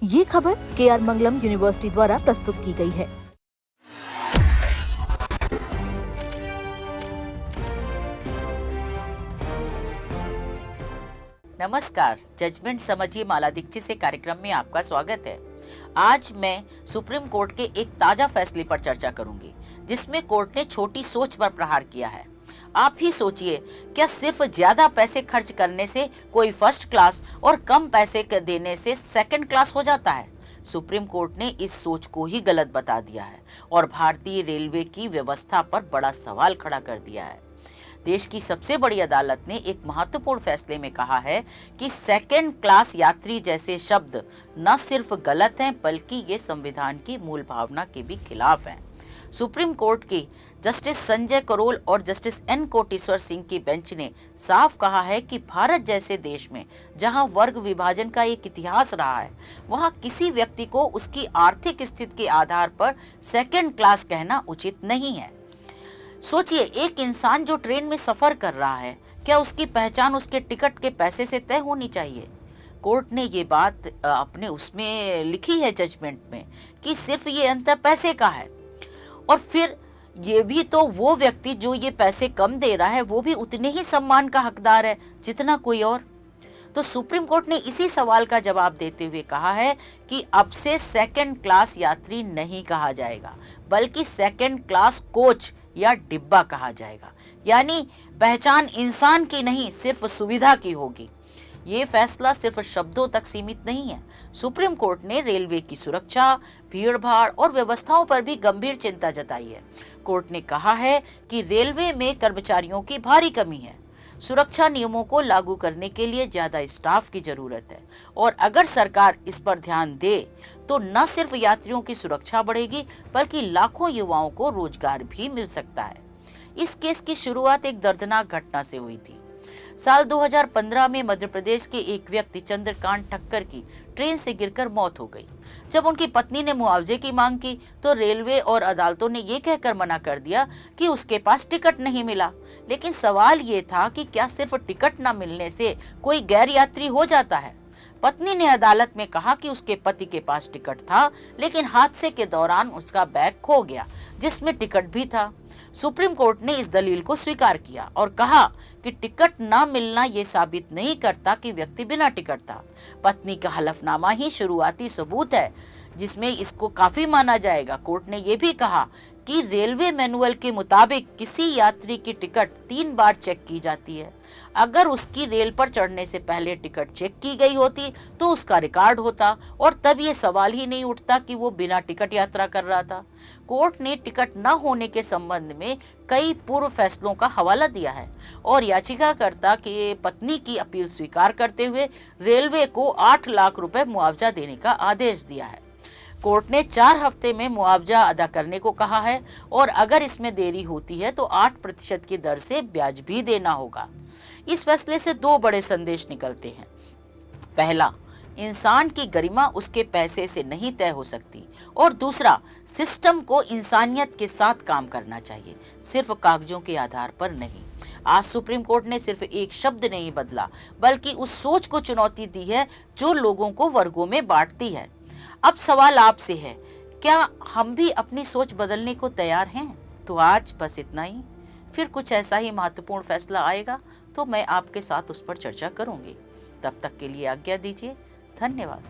ये खबर KR मंगलम university द्वारा प्रस्तुत की गई है। नमस्कार, जजमेंट समझिए माला दीक्षित से कार्यक्रम में आपका स्वागत है। आज मैं सुप्रीम कोर्ट के एक ताजा फैसले पर चर्चा करूंगी, जिसमें कोर्ट ने छोटी सोच पर प्रहार किया है। आप ही सोचिए, क्या सिर्फ ज्यादा पैसे खर्च करने से कोई फर्स्ट क्लास और कम पैसे देने से सेकंड क्लास हो जाता है? सुप्रीम कोर्ट ने इस सोच को ही गलत बता दिया है और भारतीय रेलवे की व्यवस्था पर बड़ा सवाल खड़ा कर दिया है। देश की सबसे बड़ी अदालत ने एक महत्वपूर्ण फैसले में कहा है कि सेकंड क्लास यात्री जैसे शब्द न सिर्फ गलत हैं, बल्कि ये संविधान की मूल भावना के भी खिलाफ हैं। सुप्रीम कोर्ट की जस्टिस संजय करोल और जस्टिस एन कोटेश्वर सिंह की बेंच ने साफ कहा है कि भारत जैसे देश में जहां वर्ग विभाजन का एक इतिहास रहा है, वहां किसी व्यक्ति को उसकी आर्थिक स्थिति के आधार पर सेकंड क्लास कहना उचित नहीं है। सोचिए, एक इंसान जो ट्रेन में सफर कर रहा है, क्या उसकी पहचान उसके टिकट के पैसे से तय होनी चाहिए? कोर्ट ने ये बात अपने उसमें लिखी है जजमेंट में कि सिर्फ ये अंतर पैसे का है, और फिर ये भी तो वो व्यक्ति जो ये पैसे कम दे रहा है वो भी उतने ही सम्मान का हकदार है जितना कोई और। तो सुप्रीम कोर्ट ने इसी सवाल का जवाब देते हुए कहा है कि अब से सेकंड क्लास यात्री नहीं कहा जाएगा, बल्कि सेकंड क्लास कोच या डिब्बा कहा जाएगा। यानी पहचान इंसान की नहीं, सिर्फ सुविधा की होगी। ये फैसला सिर्फ शब्दों तक सीमित नहीं है। सुप्रीम कोर्ट ने रेलवे की सुरक्षा, भीड़भाड़ और व्यवस्थाओं पर भी गंभीर चिंता जताई है। कोर्ट ने कहा है कि रेलवे में कर्मचारियों की भारी कमी है, सुरक्षा नियमों को लागू करने के लिए ज्यादा स्टाफ की जरूरत है, और अगर सरकार इस पर ध्यान दे तो न सिर्फ यात्रियों की सुरक्षा बढ़ेगी, बल्कि लाखों युवाओं को रोजगार भी मिल सकता है। इस केस की शुरुआत एक दर्दनाक घटना से हुई थी। साल 2015 में मध्य प्रदेश के एक व्यक्ति चंद्रकांत ठक्कर की ट्रेन से गिरकर मौत हो गई। जब उनकी पत्नी ने मुआवजे की मांग की तो रेलवे और अदालतों ने ये कहकर मना कर दिया कि उसके पास टिकट नहीं मिला। लेकिन सवाल ये था कि क्या सिर्फ टिकट न मिलने से कोई गैर यात्री हो जाता है? पत्नी ने अदालत में कहा कि उसके पति के पास टिकट था, लेकिन हादसे के दौरान उसका बैग खो गया जिसमें टिकट भी था। सुप्रीम कोर्ट ने इस दलील को स्वीकार किया और कहा कि टिकट न मिलना ये साबित नहीं करता कि व्यक्ति बिना टिकट था। पत्नी का हलफनामा ही शुरुआती सबूत है जिसमें इसको काफी माना जाएगा। कोर्ट ने यह भी कहा कि रेलवे मैनुअल के मुताबिक किसी यात्री की टिकट 3 बार चेक की जाती है। अगर उसकी रेल पर चढ़ने से पहले टिकट चेक की गई होती तो उसका रिकॉर्ड होता, और तब ये सवाल ही नहीं उठता कि वो बिना टिकट यात्रा कर रहा था। कोर्ट ने टिकट न होने के संबंध में कई पूर्व फैसलों का हवाला दिया है और याचिकाकर्ता की पत्नी की अपील स्वीकार करते हुए रेलवे को 8 लाख रुपए मुआवजा देने का आदेश दिया है। कोर्ट ने 4 हफ्ते में मुआवजा अदा करने को कहा है, और अगर इसमें देरी होती है तो 8% की दर से ब्याज भी देना होगा। इस फैसले से 2 बड़े संदेश निकलते हैं। पहला, इंसान की गरिमा उसके पैसे से नहीं तय हो सकती, और दूसरा, सिस्टम को इंसानियत के साथ काम करना चाहिए, सिर्फ कागजों के आधार पर नहीं। आज सुप्रीम कोर्ट ने सिर्फ एक शब्द नहीं बदला, बल्कि उस सोच को चुनौती दी है जो लोगों को वर्गों में बांटती है। अब सवाल आपसे है, क्या हम भी अपनी सोच बदलने को तैयार हैं? तो आज बस इतना ही। फिर कुछ ऐसा ही महत्वपूर्ण फैसला आएगा तो मैं आपके साथ उस पर चर्चा करूंगी। तब तक के लिए आज्ञा दीजिए। धन्यवाद।